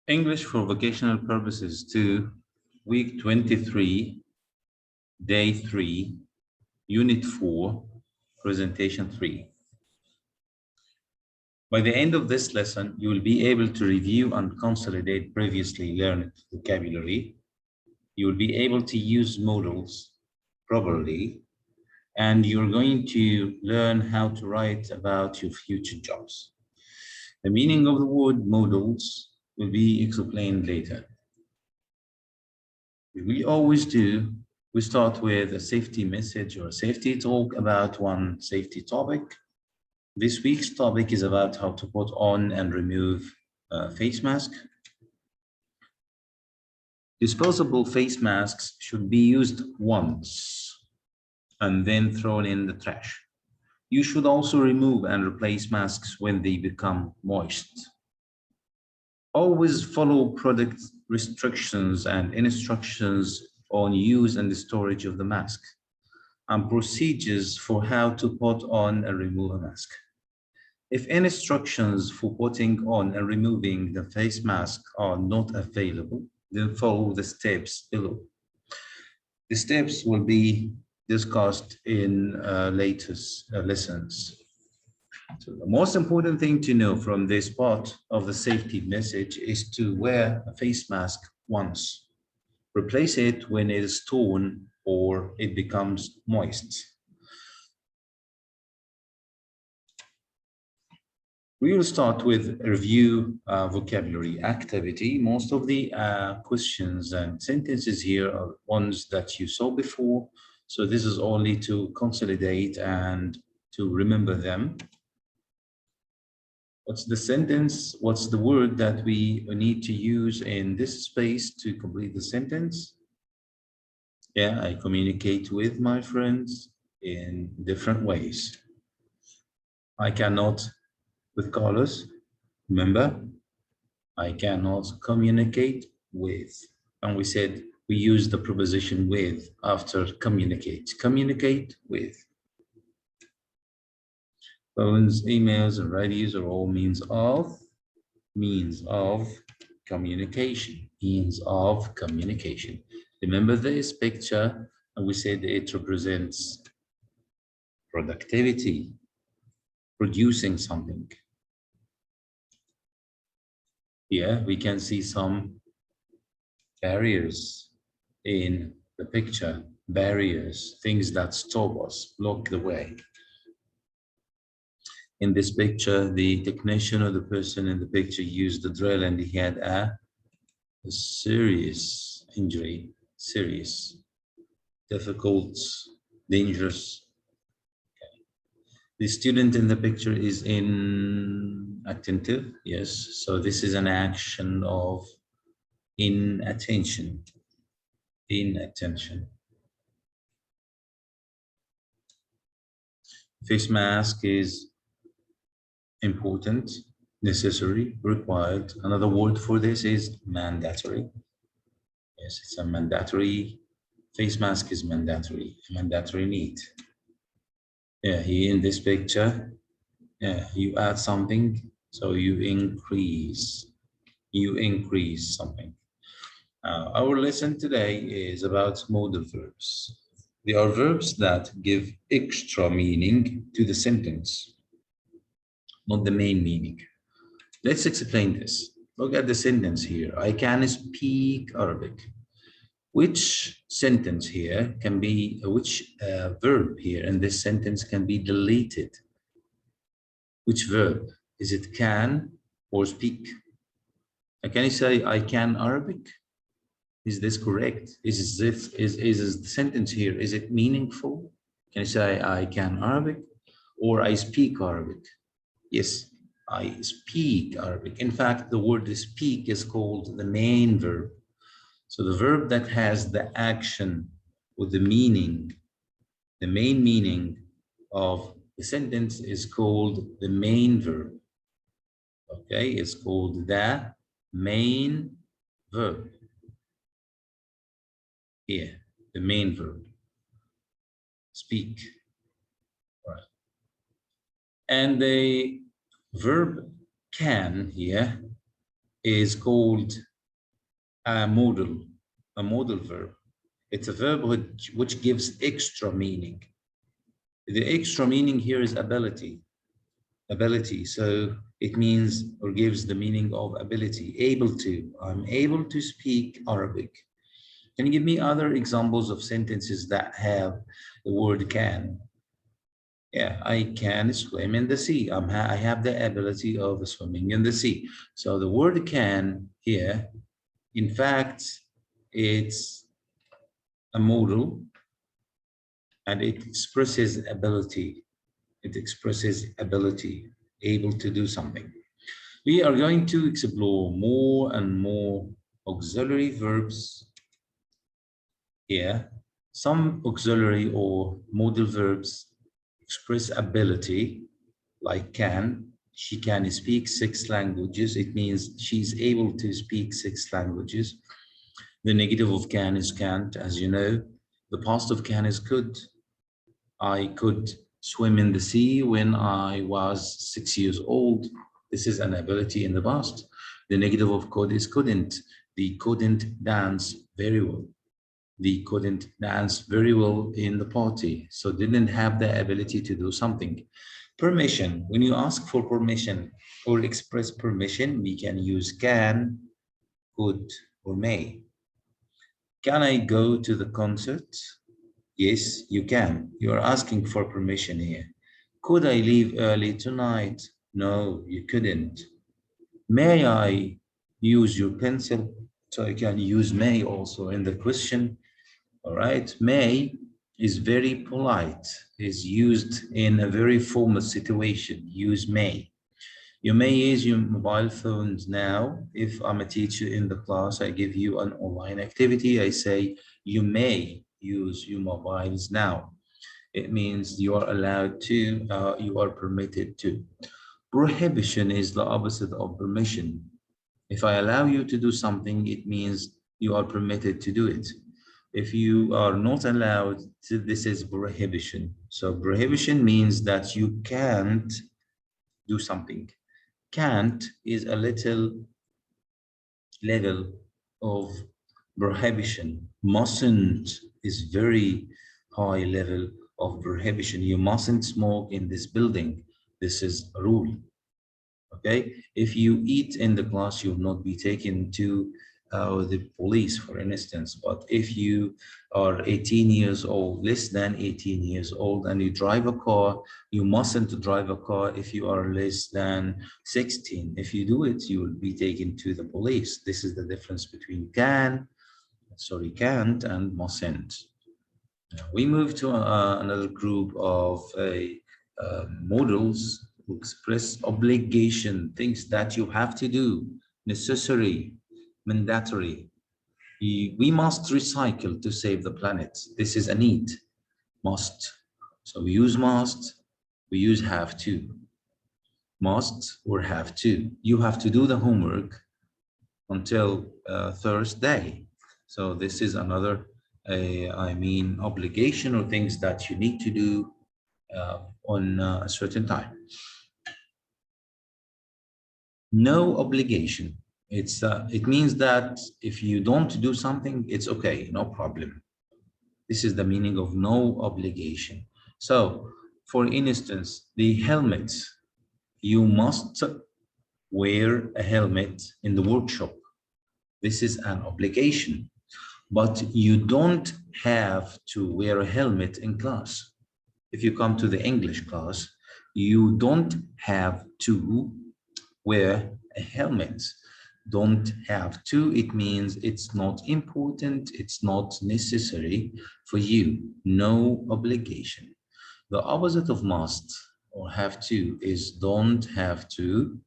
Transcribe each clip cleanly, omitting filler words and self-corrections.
English for vocational purposes 2, week 23, day 3, unit 4, presentation 3. By the end of this lesson, you will be able to review and consolidate previously learned vocabulary. You will be able to use modals properly, and you're going to learn how to write about your future jobs. The meaning of the word modals will be explained later. We always do, we start with a safety message or a safety talk about one safety topic. This week's topic is about how to put on and remove a face mask. Disposable face masks should be used once and then thrown in the trash. You should also remove and replace masks when they become moist. Always follow product restrictions and instructions on use and the storage of the mask, and procedures for how to put on and remove a mask. If instructions for putting on and removing the face mask are not available, then follow the steps below. The steps will be discussed in latest lessons. So the most important thing to know from this part of the safety message is to wear a face mask once. Replace it when it is torn or it becomes moist. We will start with review vocabulary activity. Most of the questions and sentences here are ones that you saw before. So this is only to consolidate and to remember them. What's the sentence? What's the word that we need to use in this space to complete the sentence? Yeah, I communicate with my friends in different ways. I cannot, with Carlos, remember, I cannot communicate with. And we said we use the preposition with after communicate. Communicate with. Phones, emails, and radios are all means of communication. Means of communication. Remember this picture, and we said it represents productivity, producing something. Yeah, we can see some barriers in the picture. Barriers, things that stop us, block the way. In this picture, the technician or the person in the picture used the drill and he had a serious injury, serious, difficult, dangerous. Okay. The student in the picture is inattentive, yes. So this is an action of inattention, inattention. Face mask is important, necessary, required. Another word for this is mandatory. Yes, it's a mandatory. Face mask is mandatory, a mandatory need. Yeah, here in this picture, yeah, you add something, so you increase something. Our lesson today is about modal verbs. They are verbs that give extra meaning to the sentence, not the main meaning. Let's explain this. Look at the sentence here. I can speak Arabic. Which sentence here can be, which verb here in this sentence can be deleted? Which verb? Is it can or speak? Can you say I can Arabic? Is this correct? Is the sentence here, is it meaningful? Can you say I can Arabic or I speak Arabic? Yes, I speak Arabic. In fact, the word speak is called the main verb. So the verb that has the action with the meaning, the main meaning of the sentence is called the main verb. Okay, it's called the main verb. Here, the main verb. Speak. Right. And the verb can here is called a modal verb. It's a verb which gives extra meaning. The extra meaning here is ability. So it means or gives the meaning of ability, able to. I'm able to speak Arabic. Can you give me other examples of sentences that have the word can? Yeah, I can swim in the sea. I have the ability of swimming in the sea. So the word can here, in fact, it's a modal and it expresses ability. It expresses ability, able to do something. We are going to explore more and more auxiliary verbs here. Some auxiliary or modal verbs express ability, like can. She can speak 6 languages. It means she's able to speak 6 languages. The negative of can is can't, as you know. The past of can is could. I could swim in the sea when I was 6 years old. This is an ability in the past. The negative of could is couldn't. They couldn't dance very well. They couldn't dance very well in the party, so didn't have the ability to do something. Permission. When you ask for permission or express permission, we can use can, could, or may. Can I go to the concert? Yes, you can. You are asking for permission here. Could I leave early tonight? No, you couldn't. May I use your pencil? So I can use may also in the question. All right. May is very polite, is used in a very formal situation. Use may. You may use your mobile phones now. If I'm a teacher in the class, I give you an online activity. I say, you may use your mobiles now. It means you are allowed to, you are permitted to. Prohibition is the opposite of permission. If I allow you to do something, it means you are permitted to do it. If you are not allowed to, this is prohibition. So prohibition means that you can't do something. Can't is a little level of prohibition. Mustn't is very high level of prohibition. You mustn't smoke in this building. This is a rule. Okay, if you eat in the class, you'll not be taken to the police, for instance. But if you are 18 years old, less than 18 years old, and you drive a car, you mustn't drive a car if you are less than 16. If you do it, you will be taken to the police. This is the difference between can't and mustn't. We move to another group of modals who express obligation, things that you have to do, necessary, mandatory. We must recycle to save the planet. This is a need, must. So we use must, we use have to. Must or have to. You have to do the homework until Thursday. So this is another, obligation or things that you need to do on a certain time. No obligation. It means that if you don't do something, it's okay, no problem. This is the meaning of no obligation. So, for instance, the helmet. You must wear a helmet in the workshop. This is an obligation, but you don't have to wear a helmet in class. If you come to the English class, you don't have to wear a helmet. Don't have to, it means it's not important, it's not necessary for you. No obligation. The opposite of must or have to is don't have to,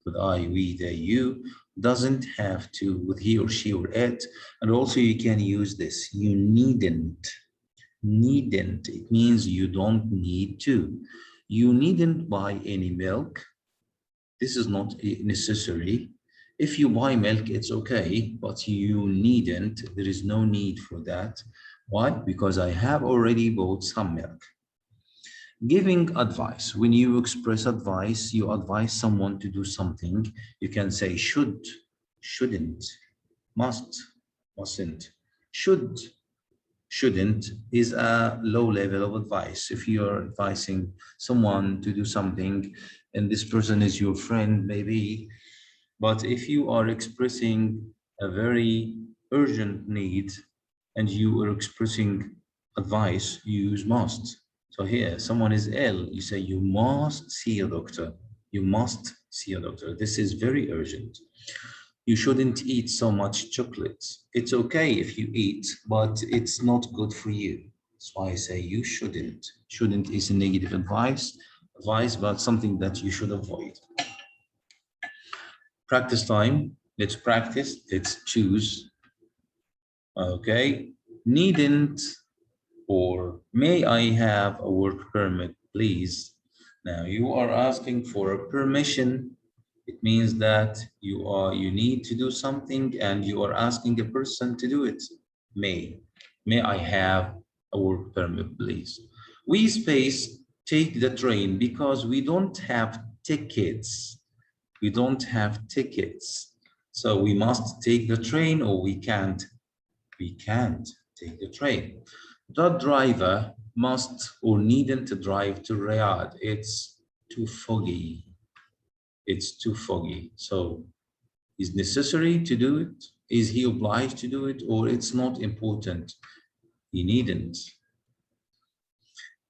with I, we, they, you, doesn't have to with he or she or it. And also you can use this, you needn't. Needn't, it means you don't need to. You needn't buy any milk. This is not necessary. If you buy milk, it's okay, but you needn't. There is no need for that. Why? Because I have already bought some milk. Giving advice. When you express advice, you advise someone to do something. You can say should shouldn't, must, mustn't, should, shouldn't is a low level of advice. If you're advising someone to do something and this person is your friend, maybe, but if you are expressing a very urgent need and you are expressing advice, you use must. So here, someone is ill, you say you must see a doctor. You must see a doctor. This is very urgent. You shouldn't eat so much chocolate. It's okay if you eat, but it's not good for you. That's why I say you shouldn't. Shouldn't is a negative advice about something that you should avoid. Practice time. Let's practice. Let's choose. Okay. Needn't or may I have a work permit, please? Now you are asking for a permission. It means that you need to do something and you are asking a person to do it. May I have a work permit, please? We space take the train because we don't have tickets. We don't have tickets. So we must take the train or we can't. We can't take the train. The driver must or needn't drive to Riyadh. It's too foggy. It's too foggy. So is necessary to do it? Is he obliged to do it? Or it's not important? He needn't.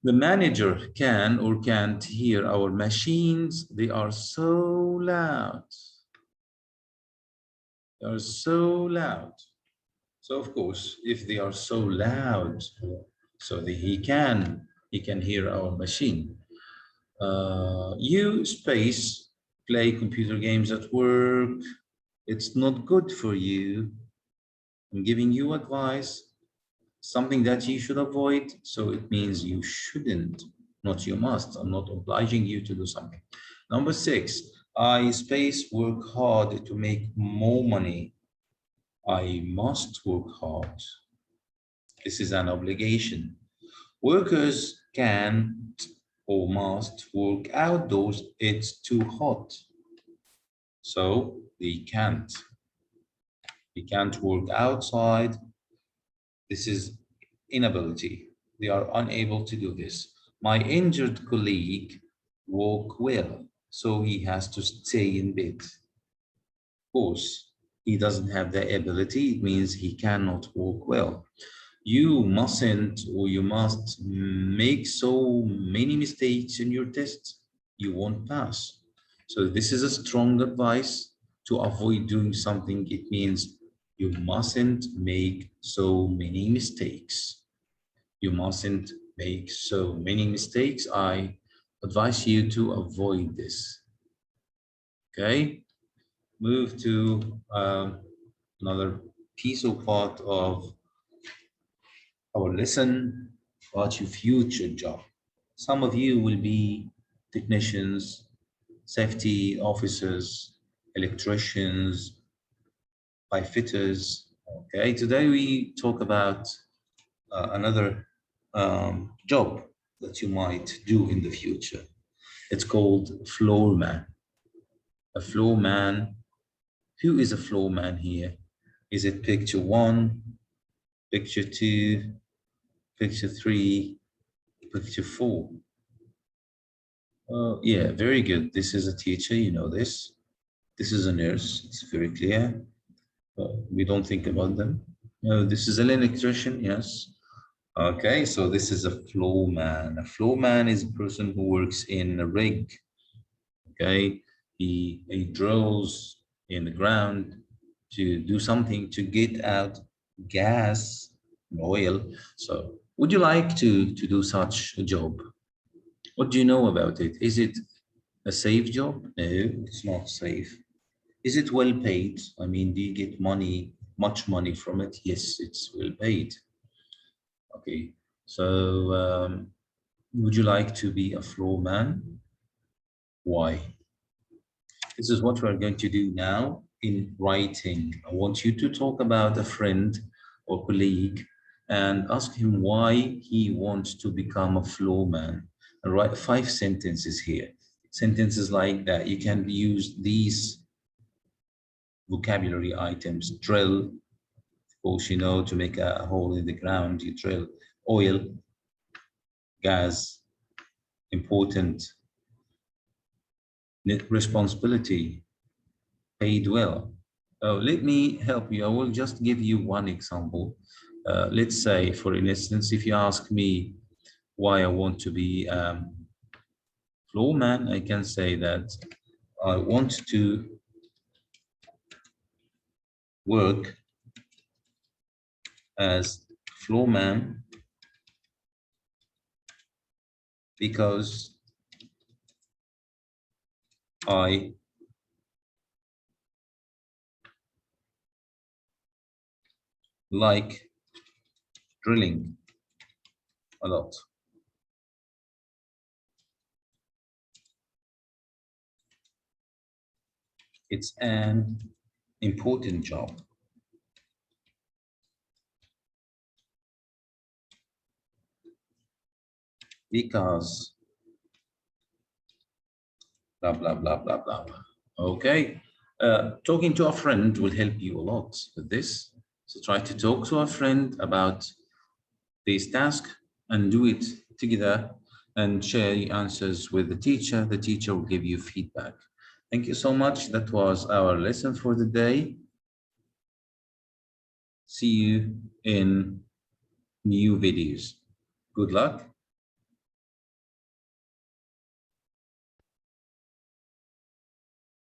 The manager can or can't hear our machines. They are so loud. They are so loud. So of course, if they are so loud, so that he can hear our machine. You space play computer games at work. It's not good for you. I'm giving you advice, something that you should avoid. So it means you shouldn't, not you must. I'm not obliging you to do something. Number 6, I space work hard to make more money. I must work hard. This is an obligation. Workers can or must work outdoors. It's too hot. So they can't. They can't work outside. This is inability. They are unable to do this. My injured colleague walk well, so he has to stay in bed. Of course, he doesn't have the ability. It means he cannot walk well. You mustn't or you must make so many mistakes in your test, you won't pass. So this is a strong advice to avoid doing something. It means you mustn't make so many mistakes. You mustn't make so many mistakes. I advise you to avoid this. Okay, move to another piece or part of our lesson about your future job. Some of you will be technicians, safety officers, electricians, pipe fitters. Okay, today we talk about another job that you might do in the future. It's called floorman. A floorman. Who is a floorman here? Is it picture 1, picture 2, picture 3, picture 4? Yeah, very good. This is a teacher, you know this. This is a nurse, it's very clear. We don't think about them. This is an electrician, yes. Okay, so this is a floorman. A floorman is a person who works in a rig. Okay, he drills in the ground to do something to get out gas, oil. So would you like to do such a job? What do you know about it? Is it a safe job? No, it's not safe. Is it well paid? I mean, do you get money, much money from it? Yes, it's well paid. Okay, so would you like to be a floorman? Why? This is what we're going to do now in writing. I want you to talk about a friend or colleague and ask him why he wants to become a floorman. And write 5 sentences here. Sentences like that. You can use these vocabulary items. Drill, of course, you know, to make a hole in the ground, you drill. Oil, gas, important. Responsibility, paid well. Let me help you. I will just give you one example. Let's say, for instance, if you ask me why I want to be floorman, I can say that I want to work as floorman because I like drilling a lot. It's an important job. Because blah, blah, blah, blah, blah. Okay. Talking to a friend will help you a lot with this. So try to talk to a friend about this task and do it together and share the answers with the teacher. The teacher will give you feedback. Thank you so much. That was our lesson for the day. See you in new videos. Good luck.